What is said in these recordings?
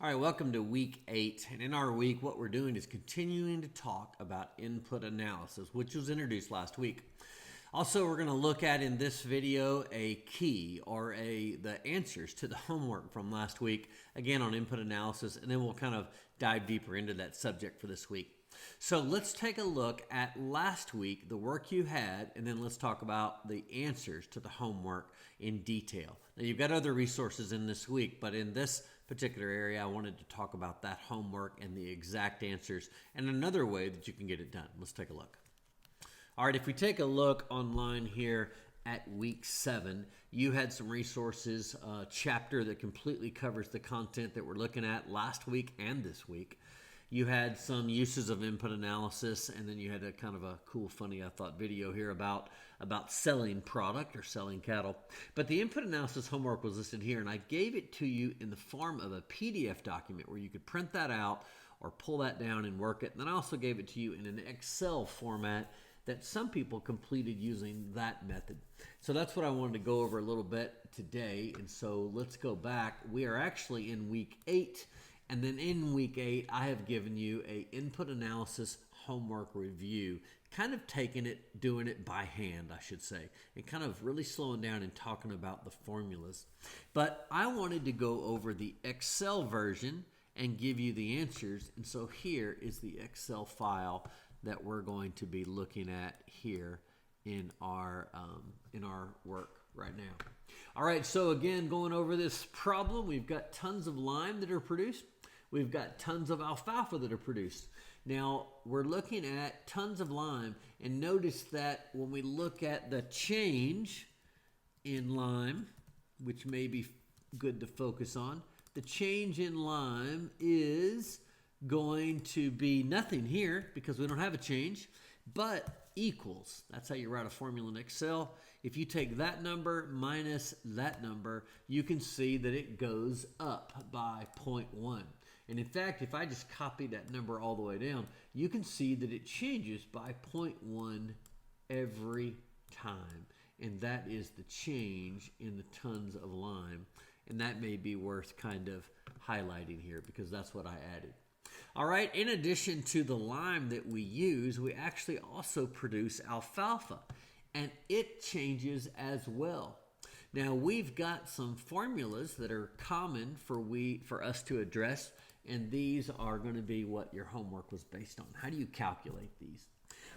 All right, welcome to week 8. And in our week, what we're doing is continuing to talk about input analysis, which was introduced last week. Also, we're going to look at in this video a key or the answers to the homework from last week, again on input analysis, and then we'll kind of dive deeper into that subject for this week. So let's take a look at last week, the work you had, and then let's talk about the answers to the homework in detail. Now, you've got other resources in this week, but in this particular area, I wanted to talk about that homework and the exact answers and another way that you can get it done. Let's take a look. All right, if we take a look online here at week 7, you had some resources, a chapter that completely covers the content that we're looking at last week and this week. You had some uses of input analysis, and then you had a kind of a cool, funny, I thought, video here about selling product or selling cattle. But the input analysis homework was listed here, and I gave it to you in the form of a PDF document where you could print that out or pull that down and work it. And then I also gave it to you in an Excel format that some people completed using that method. So that's what I wanted to go over a little bit today. And so let's go back. We are actually in week 8. And then in week 8, I have given you a input analysis homework review, kind of doing it by hand, I should say, and kind of really slowing down and talking about the formulas. But I wanted to go over the Excel version and give you the answers. And so here is the Excel file that we're going to be looking at here in our work right now. All right, so again, going over this problem, we've got tons of lime that are produced. We've got tons of alfalfa that are produced. Now, we're looking at tons of lime, and notice that when we look at the change in lime, which may be good to focus on, the change in lime is going to be nothing here because we don't have a change, but equals. That's how you write a formula in Excel. If you take that number minus that number, you can see that it goes up by 0.1. And in fact, if I just copy that number all the way down, you can see that it changes by 0.1 every time. And that is the change in the tons of lime. And that may be worth kind of highlighting here because that's what I added. All right, in addition to the lime that we use, we actually also produce alfalfa, and it changes as well. Now, we've got some formulas that are common for us to address, and these are going to be what your homework was based on. How do you calculate these?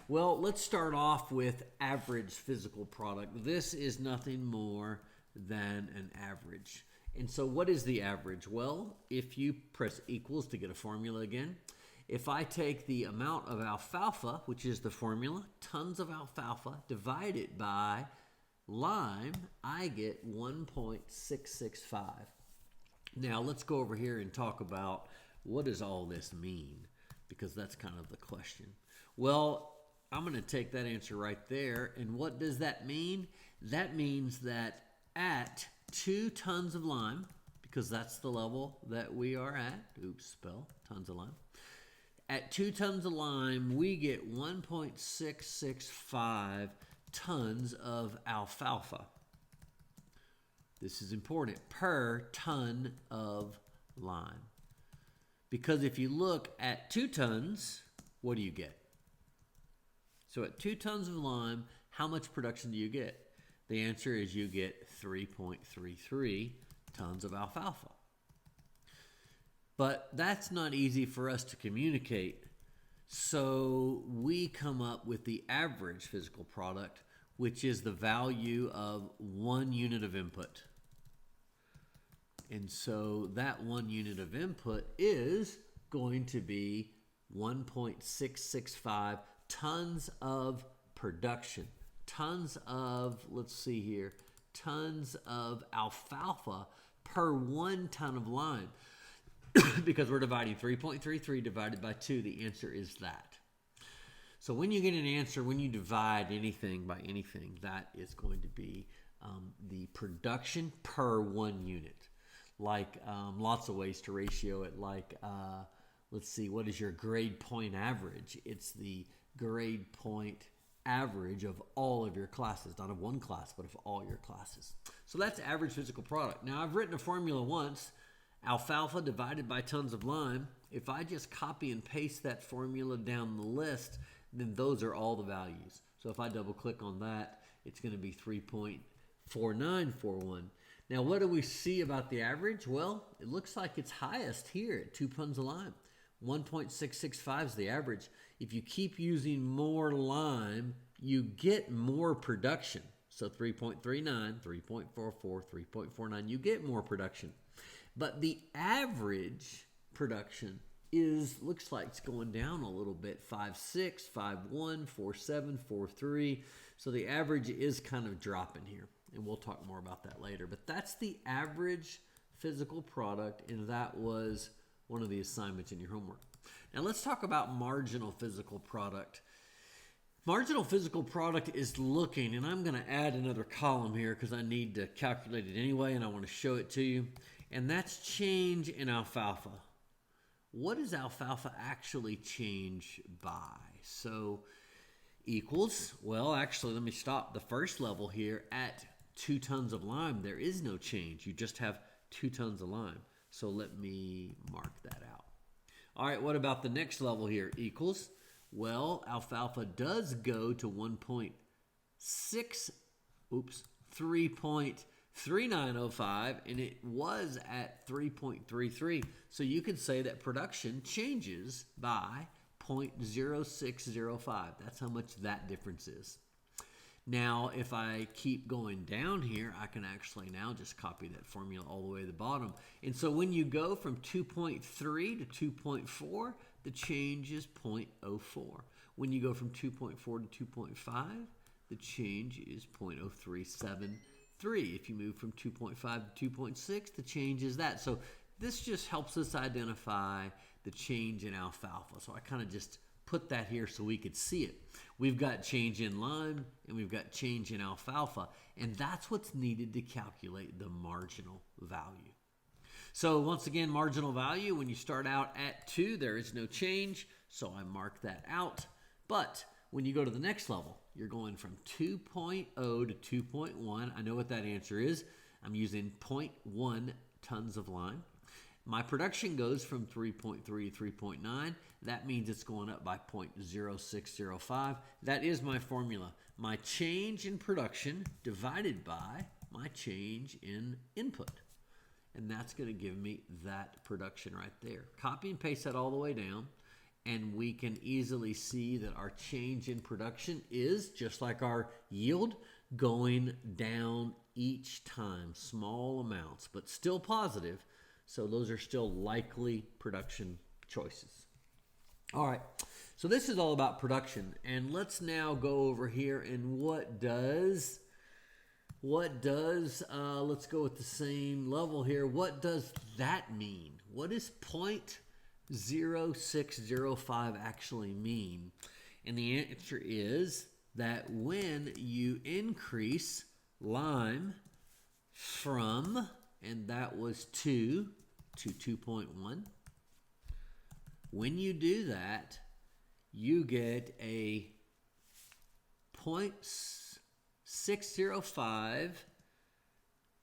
Well, let's start off with average physical product. This is nothing more than an average. And so what is the average? Well, if you press equals to get a formula again, if I take the amount of alfalfa, which is the formula, tons of alfalfa, divide it by lime, I get 1.665. Now let's go over here and talk about what does all this mean, because that's kind of the question. Well, I'm going to take that answer right there, and what does that mean? That means that at 2 tons of lime, because that's the level that we are at. Tons of lime. At 2 tons of lime, we get 1.665 tons of alfalfa. This is important, per ton of lime. Because if you look at 2 tons, what do you get? So at 2 tons of lime, how much production do you get? The answer is you get 3.33 tons of alfalfa. But that's not easy for us to communicate. So we come up with the average physical product, which is the value of 1 unit of input. And so that 1 unit of input is going to be 1.665 tons of production. Tons of, tons of alfalfa per 1 ton of lime. Because we're dividing 3.33 divided by 2, the answer is that. So when you get an answer, when you divide anything by anything, that is going to be the production per 1 unit. Like lots of ways to ratio it, like what is your grade point average? It's the grade point average of all of your classes, not of one class, but of all your classes. So that's average physical product. Now, I've written a formula once, Alfalfa divided by tons of lime. If I just copy and paste that formula down the list, then those are all the values. So if I double click on that, it's going to be 3.4941. Now, what do we see about the average? Well, it looks like it's highest here at 2 tons of lime. 1.665 is the average. If you keep using more lime, you get more production. So 3.39, 3.44, 3.49, you get more production. But the average production looks like it's going down a little bit. 5.6, 5.1, 4.7, 4.3. So the average is kind of dropping here. And we'll talk more about that later. But that's the average physical product, and that was one of the assignments in your homework. Now let's talk about marginal physical product. Marginal physical product is looking, and I'm going to add another column here because I need to calculate it anyway, and I want to show it to you. And that's change in alfalfa. What does alfalfa actually change by? So equals, well, actually, let me stop the first level here at 2 tons of lime. There is no change. You just have 2 tons of lime. So let me mark that out. All right, what about the next level here? Equals, well, alfalfa does go to 3.3905, and it was at 3.33. So you could say that production changes by 0.0605. That's how much that difference is. Now, if I keep going down here, I can actually now just copy that formula all the way to the bottom. And so when you go from 2.3 to 2.4, the change is 0.04. When you go from 2.4 to 2.5, the change is 0.0373. If you move from 2.5 to 2.6, the change is that. So this just helps us identify the change in alfalfa. So I kind of just put that here so we could see it. We've got change in lime and we've got change in alfalfa, and that's what's needed to calculate the marginal value. So once again, marginal value, when you start out at 2, there is no change, so I mark that out. But when you go to the next level, you're going from 2.0 to 2.1. I know what that answer is. I'm using 0.1 tons of lime. My production goes from 3.3 to 3.9. That means it's going up by 0.0605. That is my formula. My change in production divided by my change in input. And that's going to give me that production right there. Copy and paste that all the way down, and we can easily see that our change in production is, just like our yield, going down each time. Small amounts, but still positive. So those are still likely production choices. All right, so this is all about production. And let's now go over here and let's go with the same level here. What does that mean? What does 0.0605 actually mean? And the answer is that when you increase lime from, and that was 2 to 2.1. When you do that, you get a 0.605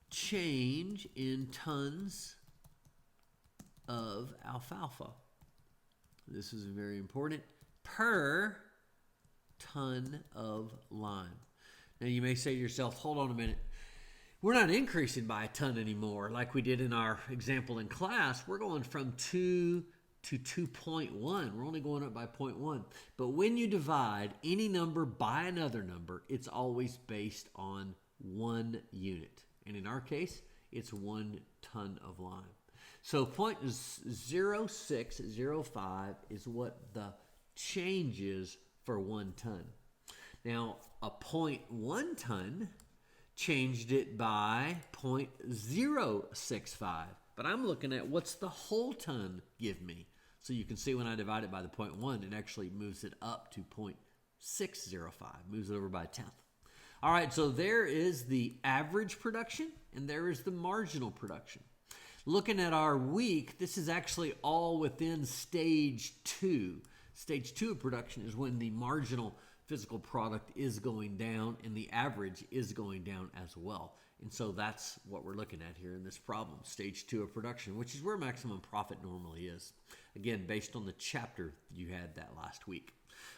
change in tons of alfalfa. This is very important. Per ton of lime. Now you may say to yourself, hold on a minute. We're not increasing by a ton anymore like we did in our example in class. We're going from 2 to 2.1. We're only going up by 0.1. But when you divide any number by another number, it's always based on 1 unit. And in our case, it's 1 ton of lime. So 0.0605 is what the change is for 1 ton. Now, a 0.1 ton changed it by 0.065. But I'm looking at what's the whole ton give me. So you can see when I divide it by the 0.1, it actually moves it up to 0.605, moves it over by a tenth. All right, so there is the average production, and there is the marginal production. Looking at our week, this is actually all within stage 2. Stage 2 of production is when the marginal physical product is going down and the average is going down as well. And so that's what we're looking at here in this problem, stage 2 of production, which is where maximum profit normally is. Again, based on the chapter you had that last week.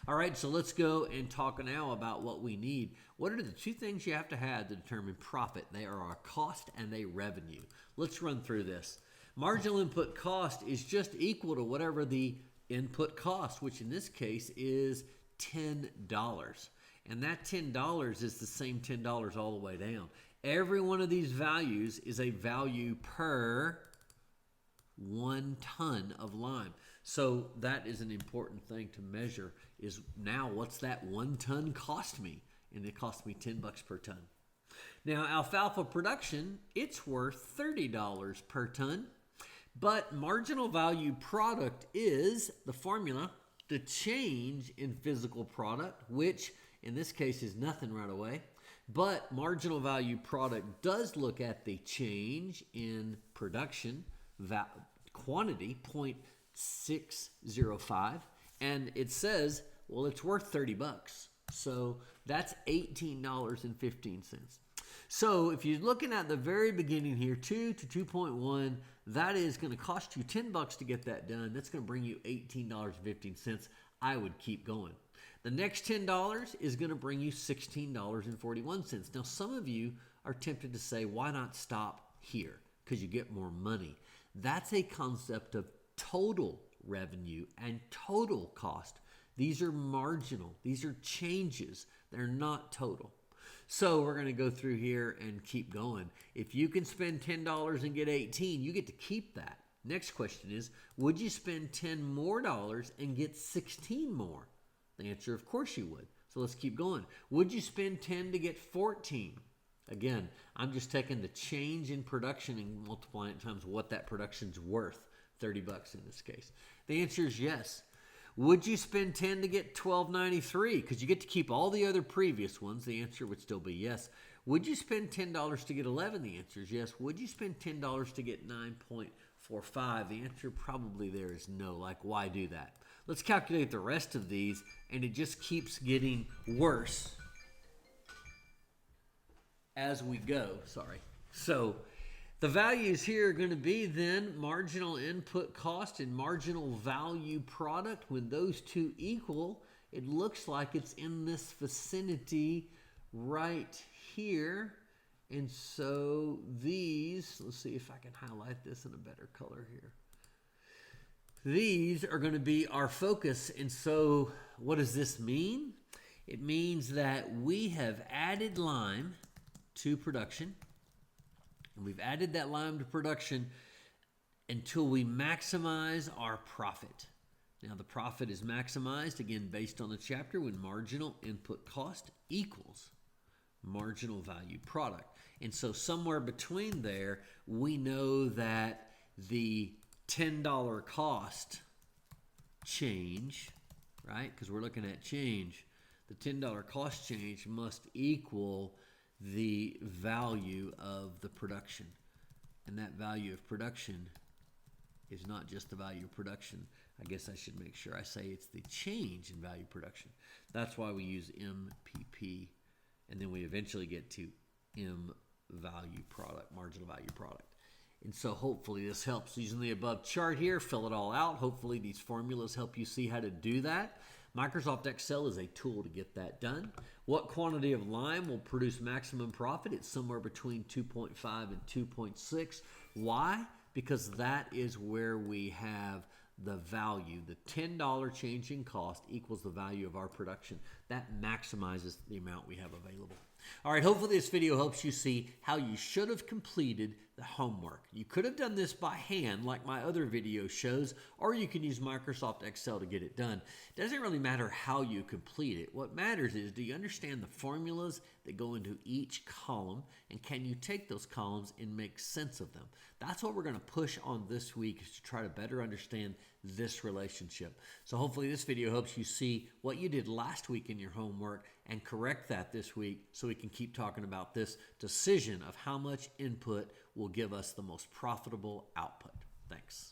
All right, so let's go and talk now about what we need. What are the 2 things you have to determine profit? They are a cost and a revenue. Let's run through this. Marginal input cost is just equal to whatever the input cost, which in this case is $10. And that $10 is the same $10 all the way down. Every one of these values is a value per 1 ton of lime. So that is an important thing to measure, is now what's that 1 ton cost me? And it cost me $10 per ton. Now alfalfa production, it's worth $30 per ton, but marginal value product is the formula, the change in physical product, which in this case is nothing right away. But marginal value product does look at the change in production quantity, 0.605, and it says, well, it's worth $30. So that's $18.15. So if you're looking at the very beginning here, 2 to 2.1, that is going to cost you $10 to get that done. That's going to bring you $18.15. I would keep going. The next $10 is going to bring you $16.41. Now, some of you are tempted to say, why not stop here? Because you get more money. That's a concept of total revenue and total cost. These are marginal. These are changes. They're not total. So we're going to go through here and keep going. If you can spend $10 and get 18, you get to keep that. Next question is, would you spend $10 more and get 16 more? The answer, of course you would. So let's keep going. Would you spend 10 to get 14? Again, I'm just taking the change in production and multiplying it times what that production's worth, $30 in this case. The answer is yes. Would you spend 10 to get $12.93? Because you get to keep all the other previous ones. The answer would still be yes. Would you spend $10 to get 11? The answer is yes. Would you spend $10 to get 9.45? The answer probably there is no. Like, why do that? Let's calculate the rest of these, and it just keeps getting worse as we go. So the values here are going to be then marginal input cost and marginal value product. When those 2 equal, it looks like it's in this vicinity right here. And so these, let's see if I can highlight this in a better color here. These are going to be our focus. And so what does this mean? It means that we have added lime to production. And we've added that lime to production until we maximize our profit. Now the profit is maximized, again, based on the chapter, when marginal input cost equals marginal value product. And so somewhere between there, we know that the $10 cost change, right? Because we're looking at change. The $10 cost change must equal the value of the production. And that value of production is not just the value of production. I guess I should make sure I say it's the change in value production. That's why we use MPP. And then we eventually get to M value product, marginal value product. And so hopefully this helps. Using the above chart here, fill it all out. Hopefully these formulas help you see how to do that. Microsoft Excel is a tool to get that done. What quantity of lime will produce maximum profit? It's somewhere between 2.5 and 2.6. Why? Because that is where we have the value. The $10 change in cost equals the value of our production. That maximizes the amount we have available. All right, hopefully this video helps you see how you should have completed the homework. You could have done this by hand like my other video shows, or you can use Microsoft Excel to get it done. It doesn't really matter how you complete it. What matters is, do you understand the formulas that go into each column, and can you take those columns and make sense of them? That's what we're going to push on this week, is to try to better understand this relationship. So hopefully this video helps you see what you did last week in your homework and correct that this week, so we can keep talking about this decision of how much input will give us the most profitable output. Thanks.